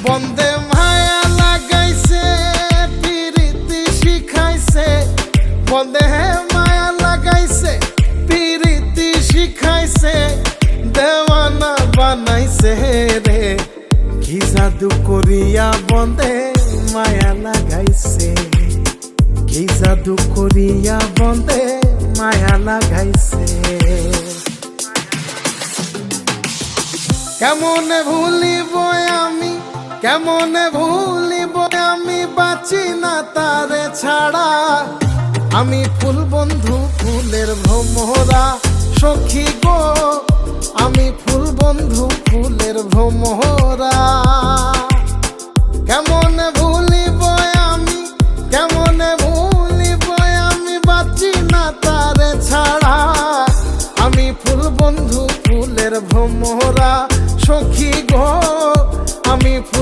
বন্দে মায়া লাগাইছে পিরিতি শিখাইছে, বন্দে মায়া লাগাইছে পিরিতি শিখাইছে, দেওয়ানা বানাইছে রে। কি জাদু করিয়া বন্দে মায়া লাগাইছে, কি জাদু করিয়া বন্দে মায়া লাগাইছে। কেমনে ভুলিব আমি, কেমনে ভুলিব আমি, বাঁচি না তারে ছাড়া। আমি ফুল বন্ধু ফুলের ভ্রমরা সখী গো, আমি ফুল বন্ধু ফুলের ভ্রমরা। কেমনে ভুলিব আমি, কেমনে ভুলিব আমি, বাঁচি না তারে ছাড়া। আমি ফুল বন্ধু ফুলের ভ্রমরা সখী গো।